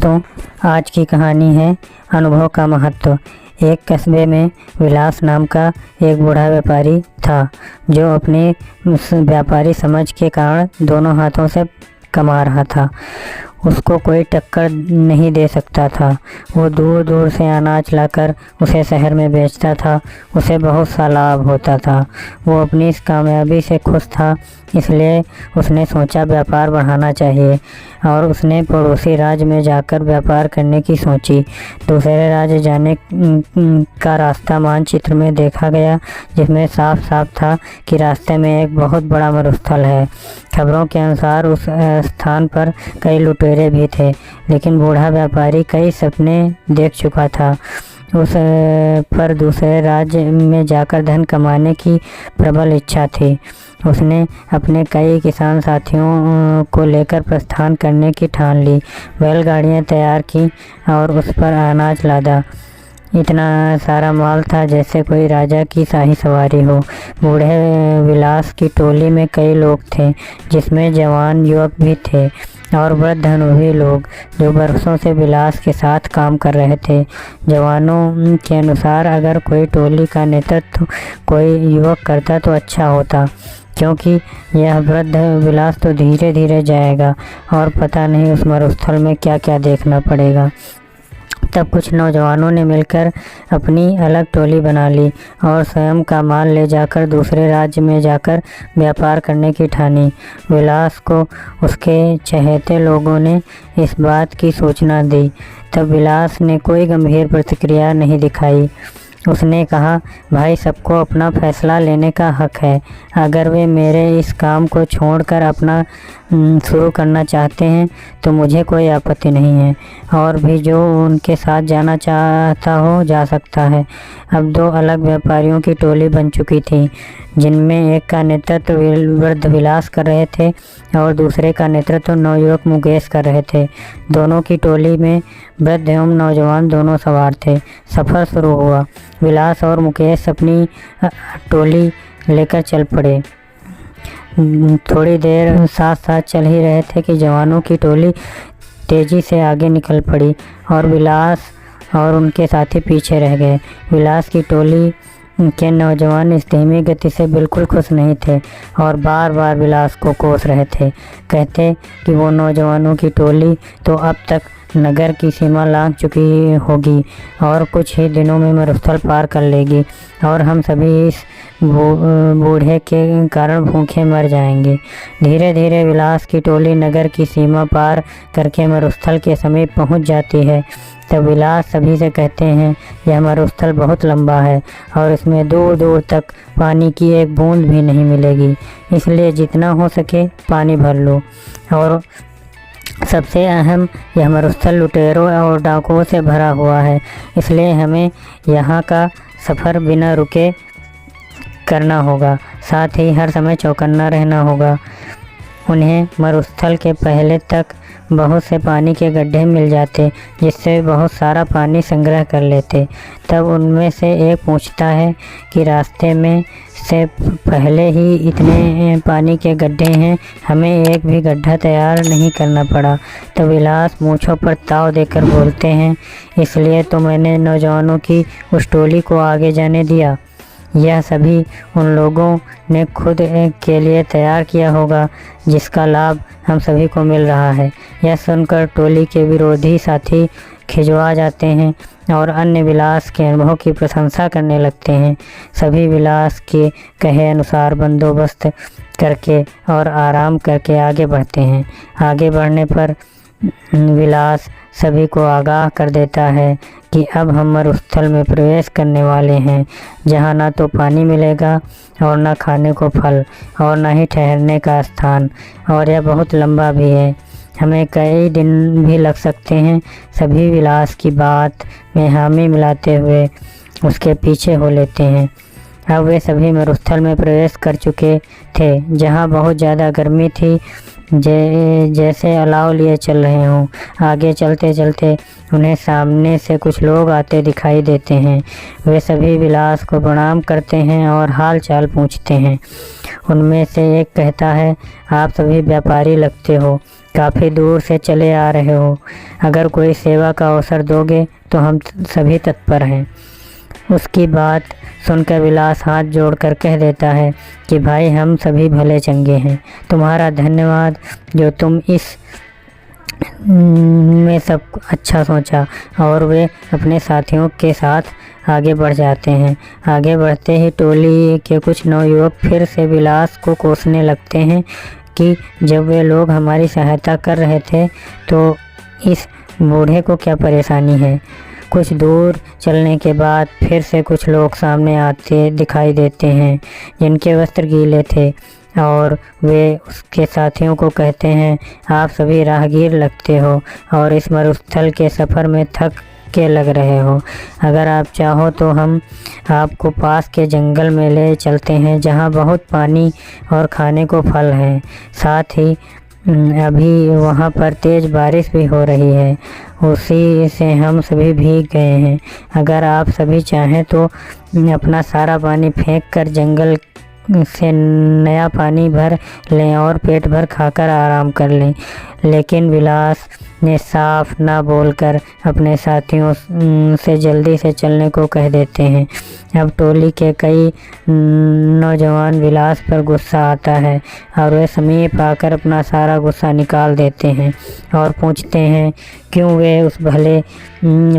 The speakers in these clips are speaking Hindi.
दोस्तों, आज की कहानी है अनुभव का महत्व। एक कस्बे में विलास नाम का एक बूढ़ा व्यापारी था जो अपने व्यापारी समझ के कारण दोनों हाथों से कमा रहा था। उसको कोई टक्कर नहीं दे सकता था। वो दूर दूर से अनाज लाकर उसे शहर में बेचता था। उसे बहुत सा लाभ होता था। वो अपनी इस कामयाबी से खुश था, इसलिए उसने सोचा व्यापार बढ़ाना चाहिए और उसने पड़ोसी राज्य में जाकर व्यापार करने की सोची। दूसरे राज्य जाने का रास्ता मानचित्र में देखा गया, जिसमें साफ साफ था कि रास्ते में एक बहुत बड़ा मरुस्थल है। खबरों के अनुसार उस स्थान पर कई लुटेरे भी थे, लेकिन बूढ़ा व्यापारी कई सपने देख चुका था। उस पर दूसरे राज्य में जाकर धन कमाने की प्रबल इच्छा थी। उसने अपने कई किसान साथियों को लेकर प्रस्थान करने की ठान ली। बैलगाड़ियां तैयार की और उस पर अनाज लादा। इतना सारा माल था जैसे कोई राजा की शाही सवारी हो। बूढ़े विलास की टोली में कई लोग थे, जिसमें जवान युवक भी थे और वृद्ध अनुभवी लोग जो बरसों से विलास के साथ काम कर रहे थे। जवानों के अनुसार अगर कोई टोली का नेतृत्व कोई युवक करता तो अच्छा होता, क्योंकि यह वृद्ध विलास तो धीरे धीरे जाएगा और पता नहीं उस मरुस्थल में क्या क्या देखना पड़ेगा। तब कुछ नौजवानों ने मिलकर अपनी अलग टोली बना ली और स्वयं का माल ले जाकर दूसरे राज्य में जाकर व्यापार करने की ठानी। विलास को उसके चहेते लोगों ने इस बात की सूचना दी। तब विलास ने कोई गंभीर प्रतिक्रिया नहीं दिखाई। उसने कहा, भाई, सबको अपना फैसला लेने का हक है। अगर वे मेरे इस काम को छोड़कर अपना शुरू करना चाहते हैं तो मुझे कोई आपत्ति नहीं है, और भी जो उनके साथ जाना चाहता हो जा सकता है। अब दो अलग व्यापारियों की टोली बन चुकी थी, जिनमें एक का नेतृत्व वृद्ध विलास कर रहे थे और दूसरे का नेतृत्व नवयुवक मुकेश कर रहे थे। दोनों की टोली में वृद्ध एवं नौजवान दोनों सवार थे। सफ़र शुरू हुआ। विलास और मुकेश अपनी टोली लेकर चल पड़े। थोड़ी देर साथ साथ चल ही रहे थे कि जवानों की टोली तेज़ी से आगे निकल पड़ी और विलास और उनके साथी पीछे रह गए। विलास की टोली के नौजवान इस धीमी गति से बिल्कुल खुश नहीं थे और बार बार विलास को कोस रहे थे। कहते कि वो नौजवानों की टोली तो अब तक नगर की सीमा लांघ चुकी होगी और कुछ ही दिनों में मरुस्थल पार कर लेगी और हम सभी इस बूढ़े के कारण भूखे मर जाएंगे। धीरे धीरे विलास की टोली नगर की सीमा पार करके मरुस्थल के समीप पहुंच जाती है। तब विलास सभी से कहते हैं, यह मरुस्थल बहुत लंबा है और इसमें दूर दूर तक पानी की एक बूंद भी नहीं मिलेगी, इसलिए जितना हो सके पानी भर लो। और सबसे अहम, यह मरुस्थल लुटेरों और डाकुओं से भरा हुआ है, इसलिए हमें यहाँ का सफ़र बिना रुके करना होगा। साथ ही हर समय चौकन्ना रहना होगा। उन्हें मरुस्थल के पहले तक बहुत से पानी के गड्ढे मिल जाते, जिससे बहुत सारा पानी संग्रह कर लेते। तब उनमें से एक पूछता है कि रास्ते में से पहले ही इतने पानी के गड्ढे हैं, हमें एक भी गड्ढा तैयार नहीं करना पड़ा। तो विलास मूँछों पर ताव देकर बोलते हैं, इसलिए तो मैंने नौजवानों की उस टोली को आगे जाने दिया। यह सभी उन लोगों ने खुद के लिए तैयार किया होगा, जिसका लाभ हम सभी को मिल रहा है। यह सुनकर टोली के विरोधी साथी खिंचवा जाते हैं और अन्य विलास के अनुभव की प्रशंसा करने लगते हैं। सभी विलास के कहे अनुसार बंदोबस्त करके और आराम करके आगे बढ़ते हैं। आगे बढ़ने पर विलास सभी को आगाह कर देता है कि अब हम मरुस्थल में प्रवेश करने वाले हैं, जहाँ ना तो पानी मिलेगा और ना खाने को फल और ना ही ठहरने का स्थान, और यह बहुत लंबा भी है, हमें कई दिन भी लग सकते हैं। सभी विलास की बात में हामी मिलाते हुए उसके पीछे हो लेते हैं। अब वे सभी मरुस्थल में प्रवेश कर चुके थे, जहाँ बहुत ज़्यादा गर्मी थी, जैसे अलाव लिए चल रहे हों। आगे चलते चलते उन्हें सामने से कुछ लोग आते दिखाई देते हैं। वे सभी विलास को प्रणाम करते हैं और हाल चाल पूछते हैं। उनमें से एक कहता है, आप सभी व्यापारी लगते हो, काफ़ी दूर से चले आ रहे हो। अगर कोई सेवा का अवसर दोगे तो हम सभी तत्पर हैं। उसकी बात सुनकर विलास हाथ जोड़कर कह देता है कि भाई हम सभी भले चंगे हैं, तुम्हारा धन्यवाद जो तुम इस में सब अच्छा सोचा। और वे अपने साथियों के साथ आगे बढ़ जाते हैं। आगे बढ़ते ही टोली के कुछ नवयुवक फिर से विलास को कोसने लगते हैं कि जब वे लोग हमारी सहायता कर रहे थे तो इस बूढ़े को क्या परेशानी है। कुछ दूर चलने के बाद फिर से कुछ लोग सामने आते दिखाई देते हैं जिनके वस्त्र गीले थे और वे उसके साथियों को कहते हैं, आप सभी राहगीर लगते हो और इस मरुस्थल के सफ़र में थक के लग रहे हो। अगर आप चाहो तो हम आपको पास के जंगल में ले चलते हैं जहाँ बहुत पानी और खाने को फल हैं। साथ ही अभी वहाँ पर तेज़ बारिश भी हो रही है, उसी से हम सभी भीग गए हैं। अगर आप सभी चाहें तो अपना सारा पानी फेंक कर जंगल से नया पानी भर लें और पेट भर खाकर आराम कर लें। लेकिन विलास ने साफ ना बोलकर अपने साथियों से जल्दी से चलने को कह देते हैं। अब टोली के कई नौजवान विलास पर गुस्सा आता है और वे समीप आकर अपना सारा गुस्सा निकाल देते हैं और पूछते हैं क्यों वे उस भले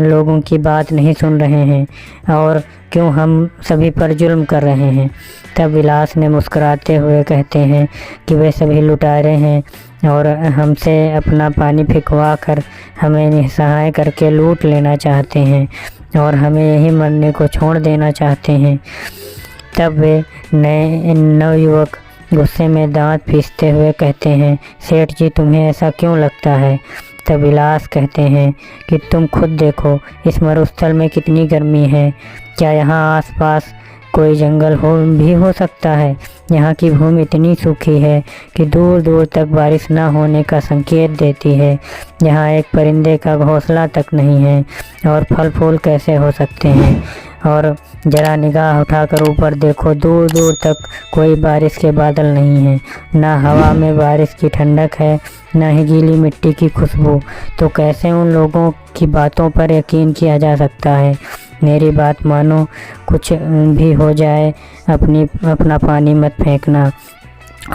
लोगों की बात नहीं सुन रहे हैं और क्यों हम सभी पर जुल्म कर रहे हैं। तब विलास ने मुस्कुराते हुए कहते हैं कि वे सभी लुटेरे हैं और हमसे अपना पानी फेंकवा कर हमें निस्सहाय करके लूट लेना चाहते हैं और हमें यही मरने को छोड़ देना चाहते हैं। तब वे नए नवयुवक गुस्से में दांत पीसते हुए कहते हैं, सेठ जी तुम्हें ऐसा क्यों लगता है। तब विलास कहते हैं कि तुम खुद देखो इस मरुस्थल में कितनी गर्मी है। क्या यहाँ आसपास कोई जंगल हो सकता है। यहाँ की भूमि इतनी सूखी है कि दूर दूर तक बारिश न होने का संकेत देती है। यहाँ एक परिंदे का घोंसला तक नहीं है और फल फूल कैसे हो सकते हैं। और जरा निगाह उठाकर ऊपर देखो, दूर दूर तक कोई बारिश के बादल नहीं है। ना हवा में बारिश की ठंडक है, ना ही गीली मिट्टी की खुशबू। तो कैसे उन लोगों की बातों पर यकीन किया जा सकता है। मेरी बात मानो, कुछ भी हो जाए अपना पानी मत फेंकना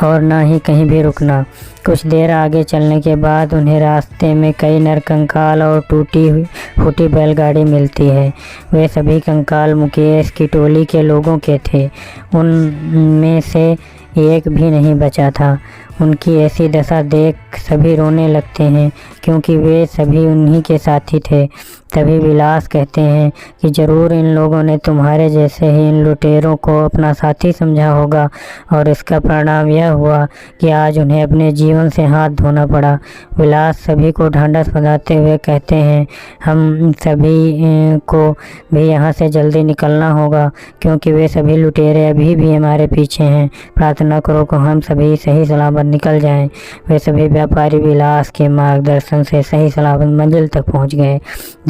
और ना ही कहीं भी रुकना। कुछ देर आगे चलने के बाद उन्हें रास्ते में कई नरकंकाल और टूटी फूटी बैलगाड़ी मिलती है। वे सभी कंकाल मुकेश की टोली के लोगों के थे। उनमें से एक भी नहीं बचा था। उनकी ऐसी दशा देख सभी रोने लगते हैं क्योंकि वे सभी उन्हीं के साथी थे। तभी विलास कहते हैं कि ज़रूर इन लोगों ने तुम्हारे जैसे ही इन लुटेरों को अपना साथी समझा होगा और इसका परिणाम यह हुआ कि आज उन्हें अपने जीवन से हाथ धोना पड़ा। विलास सभी को ढांढस बंधाते हुए कहते हैं, हम सभी को भी यहाँ से जल्दी निकलना होगा क्योंकि वे सभी लुटेरे अभी भी हमारे पीछे हैं। प्रार्थना करो कि हम सभी सही सलामत निकल जाएं। वे सभी व्यापारी विलास के मार्गदर्शन से सही सलामत मंजिल तक पहुँच गए।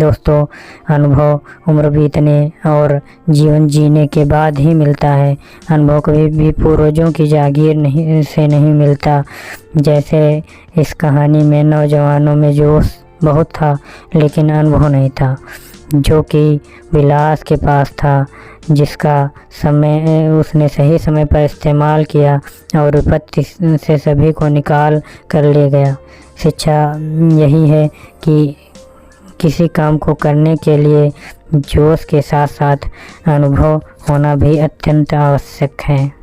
दोस्तों, अनुभव उम्र बीतने और जीवन जीने के बाद ही मिलता है। अनुभव कभी भी पूर्वजों की जागीर नहीं मिलता। जैसे इस कहानी में नौजवानों में जोश बहुत था लेकिन अनुभव नहीं था, जो कि विलास के पास था, जिसका समय उसने सही समय पर इस्तेमाल किया और विपत्ति से सभी को निकाल कर ले गया। शिक्षा यही है कि किसी काम को करने के लिए जोश के साथ साथ अनुभव होना भी अत्यंत आवश्यक है।